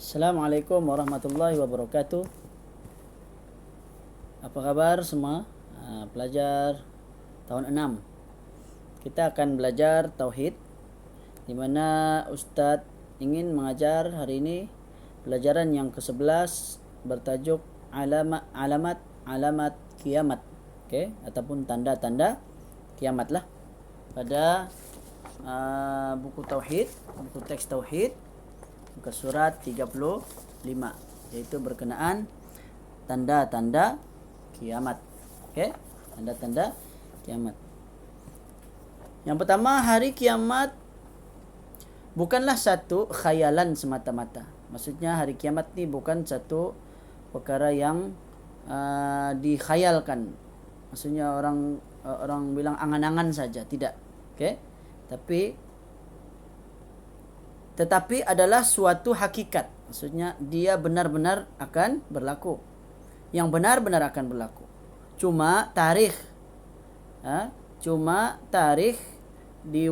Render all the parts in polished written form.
Assalamualaikum warahmatullahi wabarakatuh. Apa kabar semua? Pelajar tahun 6. Kita akan belajar tauhid, di mana Ustadz ingin mengajar hari ini pelajaran yang ke-11 bertajuk alamat kiamat. Okey, ataupun tanda-tanda kiamat lah. Pada buku tauhid, buku teks tauhid muka surat 35, yaitu berkenaan tanda-tanda kiamat. Okey, tanda-tanda kiamat. Yang pertama, hari kiamat bukanlah satu khayalan semata-mata. Maksudnya hari kiamat ni bukan satu perkara yang dikhayalkan. Maksudnya orang bilang angan-angan saja, tidak. Okey. Tetapi adalah suatu hakikat. Maksudnya dia benar-benar akan berlaku. Yang benar-benar akan berlaku. Cuma tarikh di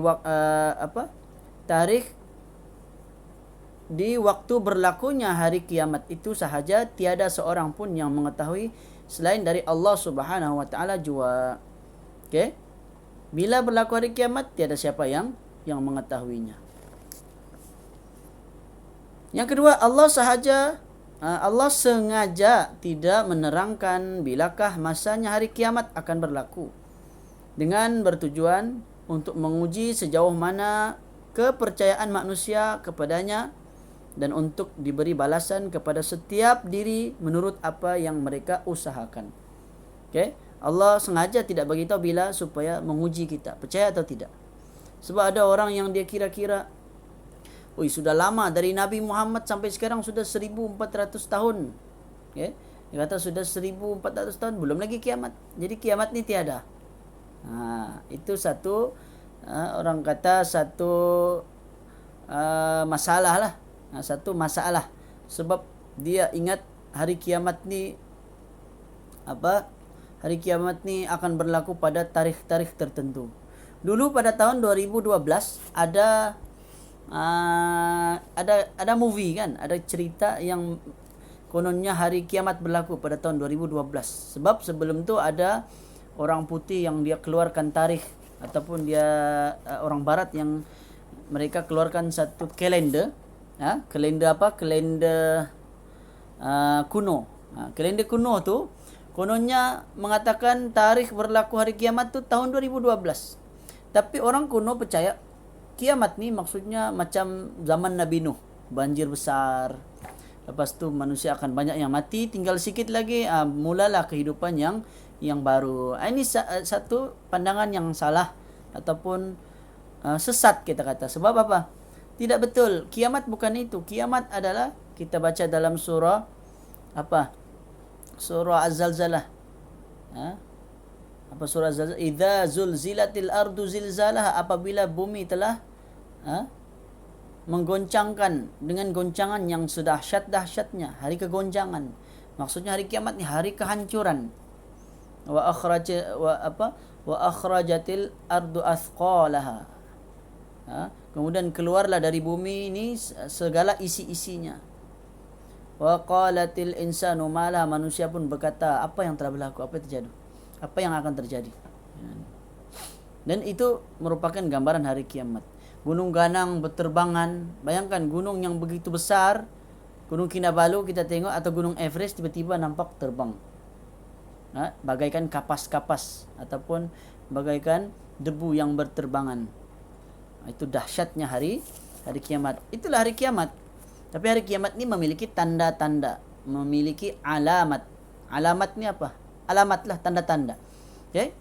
waktu berlakunya hari kiamat itu sahaja, tiada seorang pun yang mengetahui selain dari Allah Subhanahu wa taala jua. Okey? Bila berlaku hari kiamat, tiada siapa yang mengetahuinya. Yang kedua, Allah sengaja tidak menerangkan bilakah masanya hari kiamat akan berlaku, dengan bertujuan untuk menguji sejauh mana kepercayaan manusia kepadanya dan untuk diberi balasan kepada setiap diri menurut apa yang mereka usahakan. Okay? Allah sengaja tidak bagi tahu bila supaya menguji kita, percaya atau tidak. Sebab ada orang yang dia kira-kira, sudah lama dari Nabi Muhammad sampai sekarang sudah 1400 tahun. Okay? Dia kata sudah 1400 tahun, belum lagi kiamat. Jadi kiamat ni tiada. Itu satu orang kata satu masalah lah. Satu masalah. Sebab dia ingat hari kiamat ni hari kiamat ni akan berlaku pada tarikh-tarikh tertentu. Dulu pada tahun 2012 ada movie kan, ada cerita yang kononnya hari kiamat berlaku pada tahun 2012. Sebab sebelum tu ada orang putih yang dia keluarkan tarikh, ataupun dia orang barat yang mereka keluarkan satu kalender, kalender kuno. Kalender kuno tu kononnya mengatakan tarikh berlaku hari kiamat tu tahun 2012. Tapi orang kuno percaya kiamat ni maksudnya macam zaman Nabi Nuh, banjir besar. Lepas tu manusia akan banyak yang mati, tinggal sikit lagi mulalah kehidupan yang baru. Ini satu pandangan yang salah ataupun sesat kita kata. Sebab apa? Tidak betul. Kiamat bukan itu. Kiamat adalah kita baca dalam surah Surah Az-Zalzalah. Surah Az-Zalzalah? Idza zulzilatil ardu zilzalaha, apabila bumi telah menggoncangkan dengan goncangan yang sedahsyat-dahsyatnya, hari kegoncangan. Maksudnya hari kiamat ni hari kehancuran. Wa akhrajatil ardu athqalaha. Kemudian keluarlah dari bumi ini segala isi-isinya. Wa qalatil insanu malah, manusia pun berkata, apa yang telah berlaku, apa yang terjadi, apa yang akan terjadi. Dan itu merupakan gambaran hari kiamat. Gunung ganang berterbangan. Bayangkan gunung yang begitu besar, Gunung Kinabalu kita tengok, atau Gunung Everest tiba-tiba nampak terbang, bagaikan kapas-kapas ataupun bagaikan debu yang berterbangan. Itu dahsyatnya hari kiamat. Itulah hari kiamat. Tapi hari kiamat ni memiliki tanda-tanda, memiliki alamat. Alamat ni apa? Alamatlah, tanda-tanda. Okay?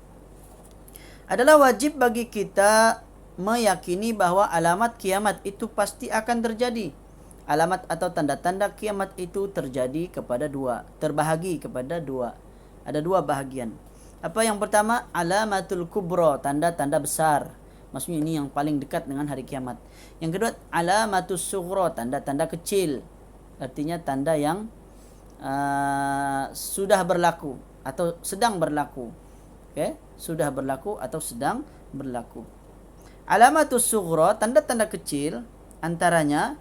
Adalah wajib bagi kita meyakini bahawa alamat kiamat itu pasti akan terjadi. Alamat atau tanda-tanda kiamat itu terbahagi kepada dua. Ada dua bahagian. Apa yang pertama? Alamatul kubra, tanda-tanda besar. Maksudnya ini yang paling dekat dengan hari kiamat. Yang kedua, alamatus sughra, tanda-tanda kecil. Artinya tanda yang sudah berlaku atau sedang berlaku. Okay? Sudah berlaku atau sedang berlaku. Alamatus sughra, tanda-tanda kecil, antaranya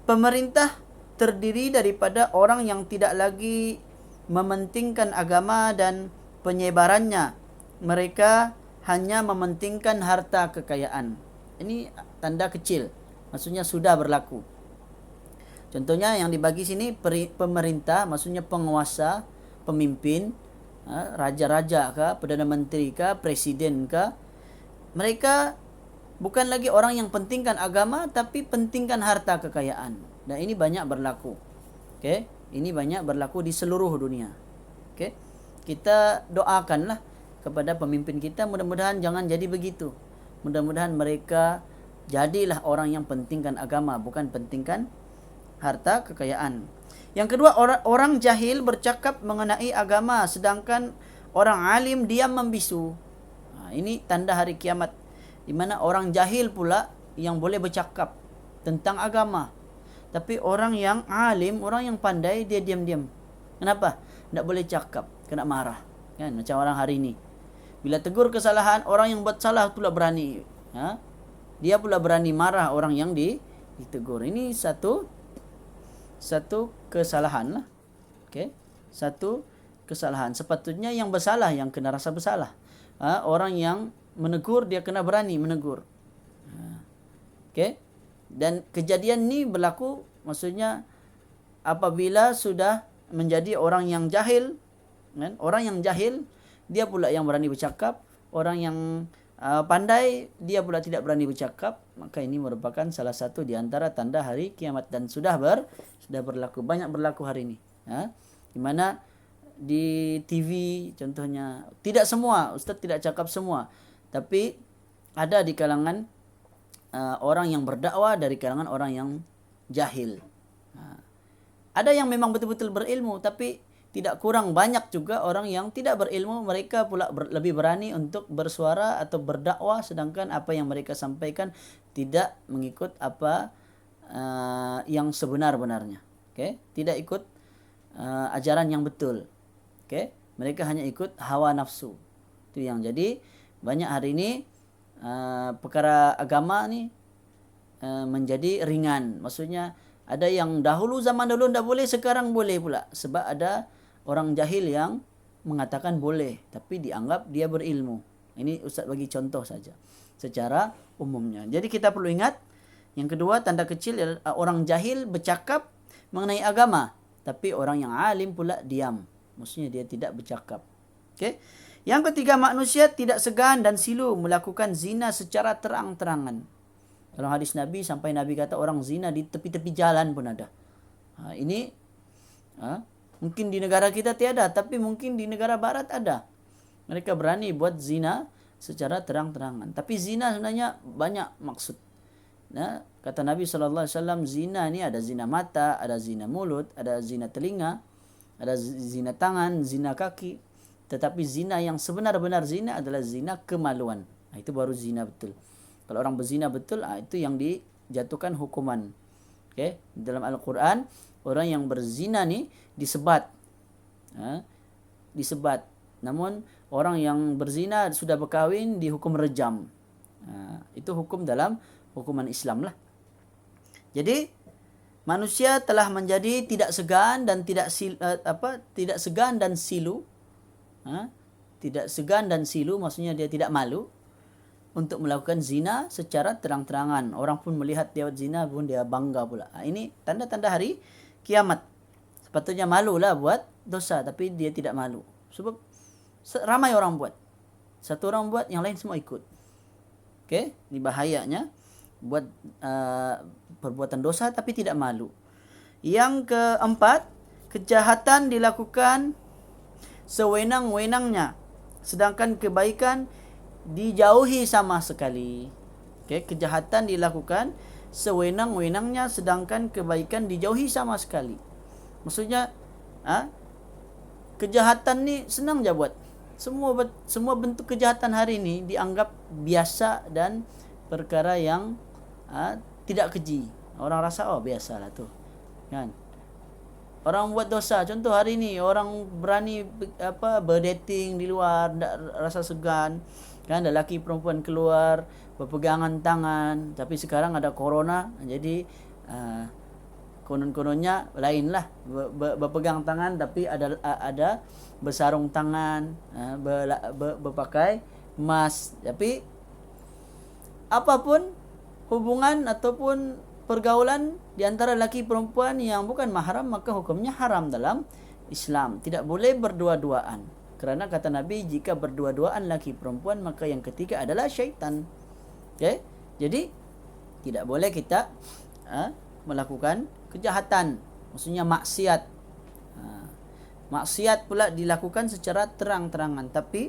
pemerintah terdiri daripada orang yang tidak lagi mementingkan agama dan penyebarannya. Mereka hanya mementingkan harta kekayaan. Ini tanda kecil, maksudnya sudah berlaku. Contohnya yang dibagi sini pemerintah, maksudnya penguasa, pemimpin, raja-raja kah, perdana menteri kah, presiden kah. Mereka bukan lagi orang yang pentingkan agama, tapi pentingkan harta kekayaan. Dan ini banyak berlaku. Okey, ini banyak berlaku di seluruh dunia. Okey, kita doakanlah kepada pemimpin kita, mudah-mudahan jangan jadi begitu. Mudah-mudahan mereka jadilah orang yang pentingkan agama, bukan pentingkan harta kekayaan. Yang kedua, orang jahil bercakap mengenai agama, sedangkan orang alim diam membisu. Ini tanda hari kiamat, di mana orang jahil pula yang boleh bercakap tentang agama. Tapi orang yang alim, orang yang pandai, dia diam-diam. Kenapa? Tak boleh cakap, kena marah. Kan? Macam orang hari ini. Bila tegur kesalahan, orang yang buat salah pula berani. Dia pula berani marah orang yang ditegur. Ini satu kesalahan lah. Okey, satu kesalahan. Sepatutnya yang bersalah yang kena rasa bersalah. Orang yang menegur, dia kena berani menegur. Okey, dan kejadian ni berlaku, maksudnya apabila sudah menjadi orang yang jahil, kan? Orang yang jahil dia pula yang berani bercakap, orang yang pandai dia pula tidak berani bercakap, maka ini merupakan salah satu di antara tanda hari kiamat, dan sudah berlaku, banyak berlaku hari ini. Di mana di TV contohnya, tidak semua, Ustaz tidak cakap semua, tapi ada di kalangan orang yang berdakwah dari kalangan orang yang jahil. Ada yang memang betul-betul berilmu, tapi tidak kurang banyak juga orang yang tidak berilmu, mereka pula lebih berani untuk bersuara atau berdakwah, sedangkan apa yang mereka sampaikan tidak mengikut apa yang sebenar-benarnya. Okay? Tidak ikut ajaran yang betul. Okay? Mereka hanya ikut hawa nafsu. Itu yang jadi banyak hari ini perkara agama ni menjadi ringan. Maksudnya ada yang dahulu, zaman dahulu tidak boleh, sekarang boleh pula. Sebab ada orang jahil yang mengatakan boleh, tapi dianggap dia berilmu. Ini Ustaz bagi contoh saja secara umumnya. Jadi kita perlu ingat, yang kedua tanda kecil adalah orang jahil bercakap mengenai agama, tapi orang yang alim pula diam. Maksudnya dia tidak bercakap. Okey. Yang ketiga, manusia tidak segan dan silu melakukan zina secara terang-terangan. Dalam hadis Nabi sampai Nabi kata orang zina di tepi-tepi jalan pun ada. Ini mungkin di negara kita tiada, tapi mungkin di negara barat ada. Mereka berani buat zina secara terang-terangan. Tapi zina sebenarnya banyak maksud. Kata Nabi SAW, zina ni ada zina mata, ada zina mulut, ada zina telinga, ada zina tangan, zina kaki. Tetapi zina yang sebenar-benar zina adalah zina kemaluan. Itu baru zina betul. Kalau orang berzina betul, itu yang dijatuhkan hukuman. Okay? Dalam Al-Quran, orang yang berzina ni disebat. Disebat. Namun orang yang berzina sudah berkahwin dihukum rejam. Itu hukum dalam hukuman Islam lah. Jadi manusia telah menjadi tidak segan dan tidak segan dan silu. Tidak segan dan silu maksudnya dia tidak malu untuk melakukan zina secara terang-terangan. Orang pun melihat dia buat zina pun dia bangga pula. Ini tanda-tanda hari kiamat. Sepatutnya malulah buat dosa, tapi dia tidak malu. Sebab ramai orang buat. Satu orang buat, yang lain semua ikut. Okey, ini bahayanya buat perbuatan dosa tapi tidak malu. Yang keempat, kejahatan dilakukan sewenang-wenangnya, sedangkan kebaikan dijauhi sama sekali. Okay, kejahatan dilakukan sewenang-wenangnya, sedangkan kebaikan dijauhi sama sekali. Maksudnya, kejahatan ni senang je buat. Semua bentuk kejahatan hari ini dianggap biasa dan perkara yang tidak keji. Orang rasa biasalah tu, kan? Orang buat dosa, contoh hari ni orang berani berdating di luar, tak rasa segan, kan? Lelaki perempuan keluar berpegangan tangan. Tapi sekarang ada corona, jadi konon-kononnya lainlah, berpegang tangan tapi ada bersarung tangan, berpakai emas. Tapi apapun hubungan ataupun pergaulan di antara laki perempuan yang bukan mahram, maka hukumnya haram dalam Islam. Tidak boleh berdua-duaan. Kerana kata Nabi, jika berdua-duaan laki perempuan, maka yang ketiga adalah syaitan. Okay? Jadi tidak boleh kita melakukan kejahatan, maksudnya maksiat. Maksiat pula dilakukan secara terang-terangan, tapi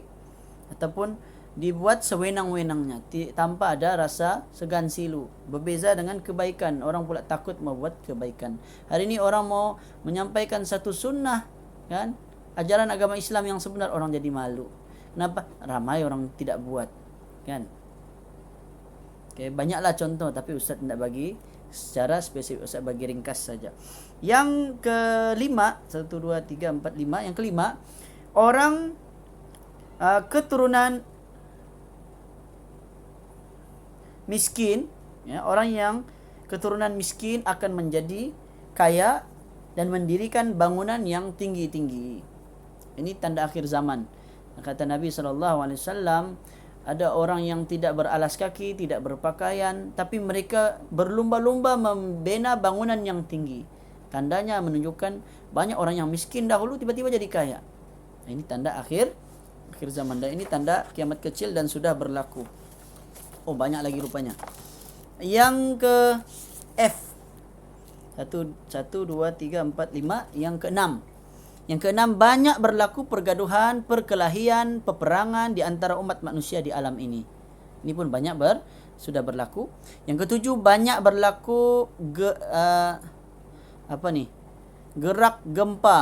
ataupun dibuat sewenang-wenangnya tanpa ada rasa segan silu. Berbeza dengan kebaikan, orang pula takut membuat kebaikan. Hari ini orang mau menyampaikan satu sunnah, kan, ajaran agama Islam yang sebenar, orang jadi malu. Kenapa? Ramai orang tidak buat, kan. Okay, banyaklah contoh, tapi Ustaz tidak bagi secara spesifik, Ustaz bagi ringkas saja. Yang kelima, 1, 2, 3, 4, 5. Yang kelima, orang keturunan miskin, ya, orang yang keturunan miskin akan menjadi kaya dan mendirikan bangunan yang tinggi-tinggi. Ini tanda akhir zaman. Kata Nabi SAW, ada orang yang tidak beralas kaki, tidak berpakaian, tapi mereka berlumba-lumba membina bangunan yang tinggi. Tandanya menunjukkan banyak orang yang miskin dahulu tiba-tiba jadi kaya. Ini tanda akhir zaman, dan ini tanda kiamat kecil dan sudah berlaku. Oh, banyak lagi rupanya. Yang ke F. 1, 2, 3, 4, 5. Yang ke-6. Yang ke-6, banyak berlaku pergaduhan, perkelahian, peperangan di antara umat manusia di alam ini. Ini pun banyak sudah berlaku. Yang ke-7, banyak berlaku gerak gempa.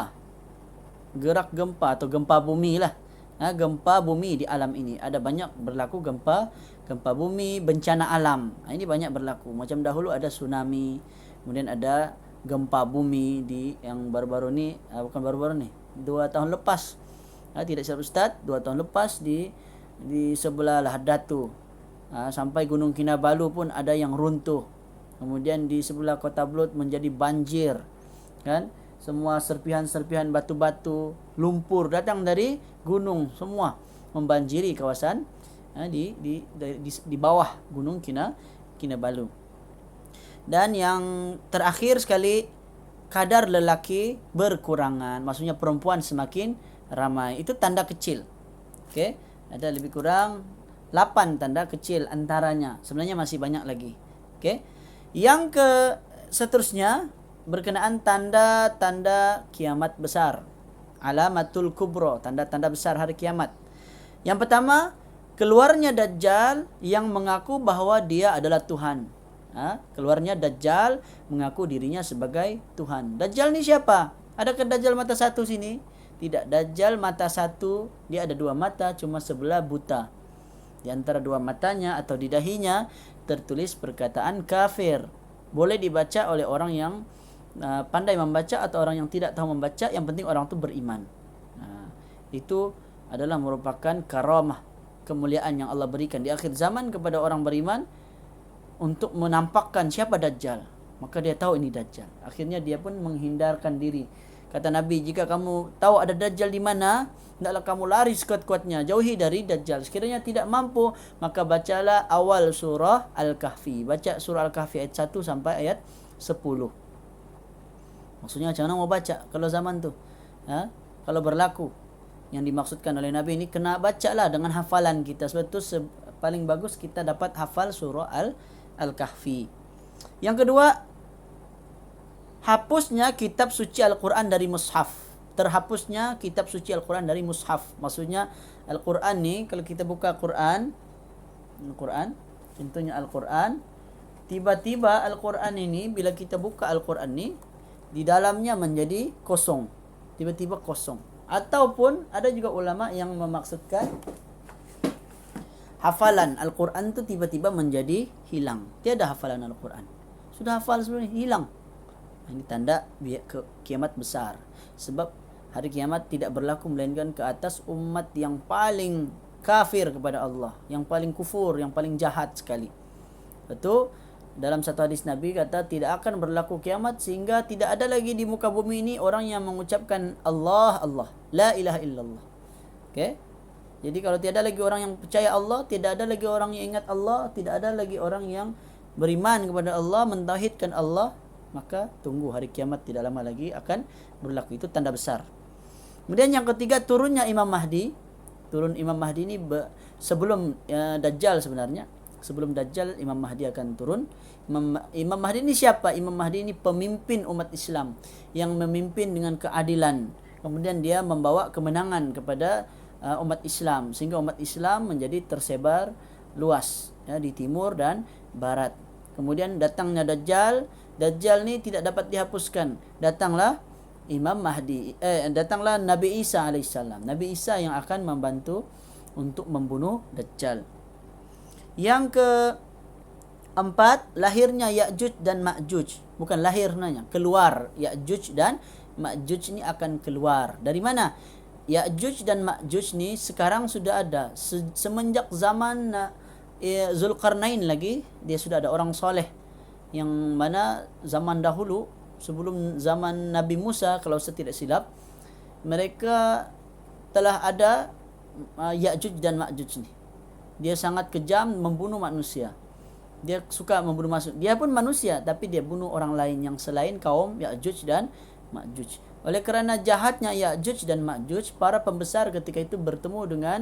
Gerak gempa atau gempa bumi lah. Gempa bumi di alam ini. Ada banyak berlaku gempa bumi, bencana alam. Ini banyak berlaku. Macam dahulu ada tsunami, kemudian ada gempa bumi yang baru-baru ni, bukan baru-baru ni, 2 tahun lepas. Tidak silap Ustaz, 2 tahun lepas di sebelah Lahad Datu. Sampai Gunung Kinabalu pun ada yang runtuh. Kemudian di sebelah Kota Belud menjadi banjir, kan? Semua serpihan-serpihan batu-batu, lumpur datang dari gunung semua membanjiri kawasan di bawah Gunung Kinabalu. Dan yang terakhir sekali, kadar lelaki berkurangan, maksudnya perempuan semakin ramai. Itu tanda kecil. Okey, ada lebih kurang 8 tanda kecil antaranya. Sebenarnya masih banyak lagi. Okey. Yang seterusnya berkenaan tanda-tanda kiamat besar. Alamatul kubra, tanda-tanda besar hari kiamat. Yang pertama, keluarnya Dajjal yang mengaku bahawa dia adalah Tuhan. Keluarnya Dajjal mengaku dirinya sebagai Tuhan. Dajjal ni siapa? Adakah Dajjal mata satu sini? Tidak, Dajjal mata satu, dia ada 2 mata, cuma sebelah buta. Di antara 2 matanya atau di dahinya tertulis perkataan kafir. Boleh dibaca oleh orang yang pandai membaca atau orang yang tidak tahu membaca, yang penting orang itu beriman. Itu adalah merupakan karamah, kemuliaan yang Allah berikan di akhir zaman kepada orang beriman untuk menampakkan siapa Dajjal. Maka dia tahu ini Dajjal. Akhirnya dia pun menghindarkan diri. Kata Nabi, jika kamu tahu ada Dajjal di mana, hendaklah kamu lari sekuat-kuatnya, jauhi dari Dajjal. Sekiranya tidak mampu, maka bacalah awal surah Al-Kahfi. Baca surah Al-Kahfi ayat 1 sampai ayat 10. Maksudnya macam mana mau baca kalau zaman tu? Kalau berlaku yang dimaksudkan oleh Nabi ini, kena bacalah dengan hafalan kita. Sebab tu paling bagus kita dapat hafal surah Al-Kahfi. Yang kedua, hapusnya kitab suci Al-Quran dari mushaf. Terhapusnya kitab suci Al-Quran dari mushaf. Maksudnya Al-Quran ni, kalau kita buka Al-Quran, contohnya Al-Quran, tiba-tiba Al-Quran ini, bila kita buka Al-Quran ni, di dalamnya menjadi kosong. Tiba-tiba kosong. Ataupun ada juga ulama yang memaksudkan hafalan Al-Quran tu tiba-tiba menjadi hilang. Tiada hafalan Al-Quran. Sudah hafal sebelum ini, hilang. Ini tanda kiamat besar. Sebab hari kiamat tidak berlaku melainkan ke atas umat yang paling kafir kepada Allah, yang paling kufur, yang paling jahat sekali. Itu dalam satu hadis Nabi kata tidak akan berlaku kiamat sehingga tidak ada lagi di muka bumi ini orang yang mengucapkan Allah Allah, la ilaha illallah. Okey. Jadi kalau tiada lagi orang yang percaya Allah, tidak ada lagi orang yang ingat Allah, tidak ada lagi orang yang beriman kepada Allah, mentauhidkan Allah, maka tunggu hari kiamat tidak lama lagi akan berlaku. Itu tanda besar. Kemudian yang ketiga, turunnya Imam Mahdi. Turun Imam Mahdi ini sebelum Dajjal sebenarnya. Sebelum Dajjal Imam Mahdi akan turun. Imam Mahdi ini siapa? Imam Mahdi ini pemimpin umat Islam yang memimpin dengan keadilan. Kemudian dia membawa kemenangan kepada umat Islam sehingga umat Islam menjadi tersebar luas ya, di timur dan barat. Kemudian datangnya Dajjal. Dajjal ni tidak dapat dihapuskan. Datanglah Imam Mahdi, datanglah Nabi Isa alaihissalam. Nabi Isa yang akan membantu untuk membunuh Dajjal. Yang keempat, lahirnya Ya'juj dan Ma'juj. Bukan lahirnya, keluar. Ya'juj dan Ma'juj ini akan keluar. Dari mana? Ya'juj dan Ma'juj ni sekarang sudah ada. Semenjak zaman Zulkarnain lagi, dia sudah ada orang soleh. Yang mana zaman dahulu, sebelum zaman Nabi Musa, kalau saya tidak silap, mereka telah ada Ya'juj dan Ma'juj ni. Dia sangat kejam membunuh manusia. Dia suka membunuh manusia. Dia pun manusia, tapi dia bunuh orang lain yang selain kaum Ya'juj dan Ma'juj. Oleh kerana jahatnya Ya'juj dan Ma'juj, para pembesar ketika itu bertemu dengan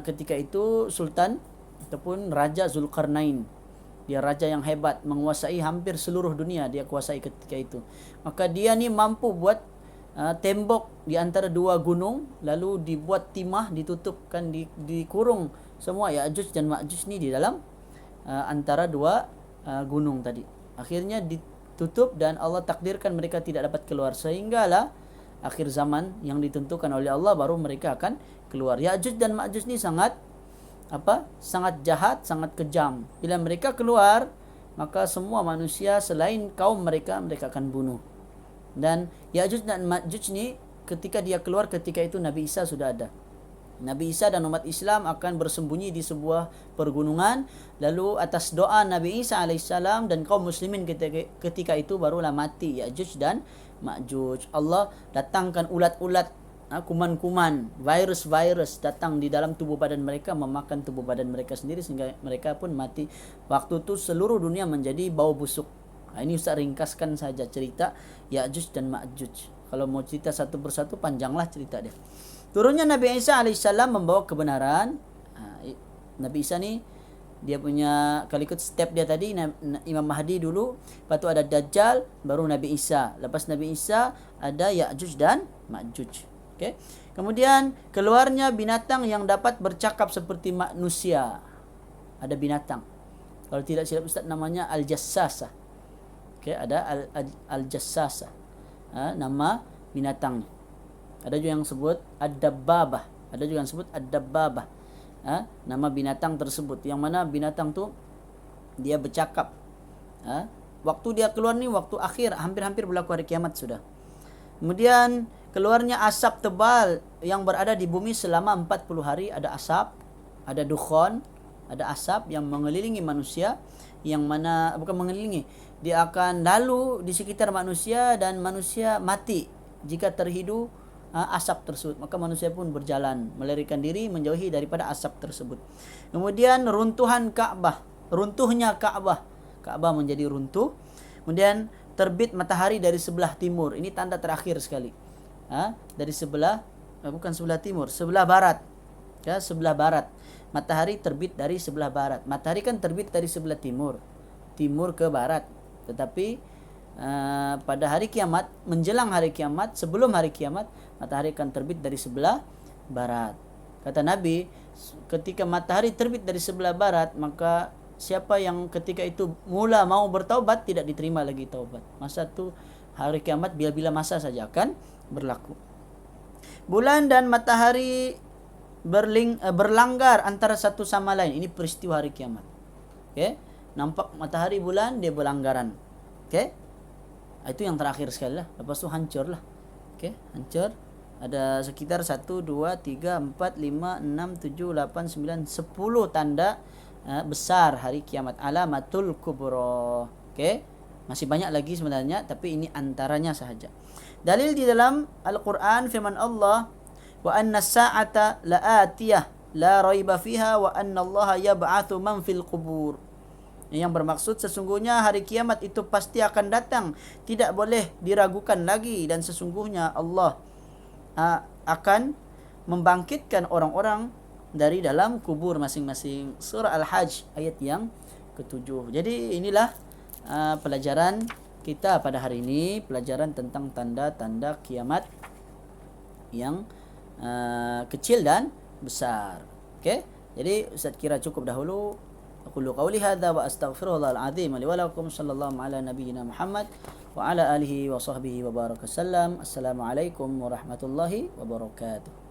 ketika itu Sultan ataupun Raja Zulkarnain. Dia raja yang hebat, menguasai hampir seluruh dunia dia kuasai ketika itu. Maka dia ni mampu buat tembok di antara dua gunung, lalu dibuat timah, ditutupkan, dikurung semua Ya'juj dan Ma'juj ni di dalam antara dua gunung tadi. Akhirnya ditutup dan Allah takdirkan mereka tidak dapat keluar, sehinggalah akhir zaman yang ditentukan oleh Allah baru mereka akan keluar. Ya'juj dan Ma'juj ni sangat sangat jahat, sangat kejam. Bila mereka keluar, maka semua manusia selain kaum mereka akan bunuh. Dan Ya'juj dan Ma'juj ni ketika dia keluar, ketika itu Nabi Isa sudah ada. Nabi Isa dan umat Islam akan bersembunyi di sebuah pergunungan. Lalu atas doa Nabi Isa alaihissalam dan kaum muslimin ketika itu barulah mati Ya'juj dan Ma'juj. Allah datangkan ulat-ulat, kuman-kuman, virus-virus datang di dalam tubuh badan mereka, memakan tubuh badan mereka sendiri sehingga mereka pun mati. Waktu itu seluruh dunia menjadi bau busuk. Ini Ustaz ringkaskan saja cerita Ya'juj dan Ma'juj. Kalau mau cerita satu persatu panjanglah cerita dia. Turunnya Nabi Isa alaihissalam membawa kebenaran. Nabi Isa ni dia punya, kalau ikut step dia tadi, Imam Mahdi dulu, lepas tu ada Dajjal, baru Nabi Isa. Lepas Nabi Isa ada Ya'juj dan Ma'juj. Okay. Kemudian keluarnya binatang yang dapat bercakap seperti manusia. Ada binatang. Kalau tidak silap Ustaz namanya Al-Jassasa. Okay, ada Al-Jassasa. Nama binatang. Ada juga yang sebut Ad-Dabbabah. Ada juga yang sebut Ad-Dabbabah. Nama binatang tersebut. Yang mana binatang tu dia bercakap. Waktu dia keluar ni waktu akhir, hampir-hampir berlaku hari kiamat sudah. Kemudian keluarnya asap tebal yang berada di bumi selama 40 hari. Ada asap, ada dukhon, ada asap yang mengelilingi manusia, yang mana bukan mengelilingi, dia akan lalu di sekitar manusia dan manusia mati jika terhidu asap tersebut. Maka manusia pun berjalan melarikan diri menjauhi daripada asap tersebut. Kemudian runtuhan Ka'bah, runtuhnya Ka'bah, Ka'bah menjadi runtuh. Kemudian terbit matahari dari sebelah timur. Ini tanda terakhir sekali. Dari sebelah bukan sebelah timur, sebelah barat. Ya, sebelah barat. Matahari terbit dari sebelah barat. Matahari kan terbit dari sebelah timur, timur ke barat. Tetapi pada hari kiamat, menjelang hari kiamat, sebelum hari kiamat, matahari akan terbit dari sebelah barat. Kata Nabi, ketika matahari terbit dari sebelah barat, maka siapa yang ketika itu mula mau bertaubat, tidak diterima lagi taubat. Masa itu hari kiamat bila-bila masa saja akan berlaku. Bulan dan matahari berlanggar antara satu sama lain. Ini peristiwa hari kiamat. Okay? Nampak matahari bulan, dia berlanggaran. Okay? Itu yang terakhir sekali lah. Lepas tu hancur lah. Okay? Hancur. Ada sekitar 1, 2, 3, 4, 5, 6, 7, 8, 9, 10 tanda besar hari kiamat, alamatul kubra. Okey, masih banyak lagi sebenarnya, tapi ini antaranya sahaja. Dalil di dalam Al-Quran firman Allah, wa anna sa'ata la'atiyah la raiba fiha wa anna Allah yab'atsu man fil qubur. Yang bermaksud sesungguhnya hari kiamat itu pasti akan datang, tidak boleh diragukan lagi, dan sesungguhnya Allah akan membangkitkan orang-orang dari dalam kubur masing-masing. Surah Al-Hajj ayat yang ke-7. Jadi inilah pelajaran kita pada hari ini, pelajaran tentang tanda-tanda kiamat yang kecil dan besar. Okey, jadi Ustaz kira cukup dahulu. Aqulu qawli hadza wa astaghfirullahal azim li wa lakum, sallallahu ala nabiyyina Muhammad wa ala alihi wa sahbihi wa baraka sallam. Assalamualaikum warahmatullahi wabarakatuh.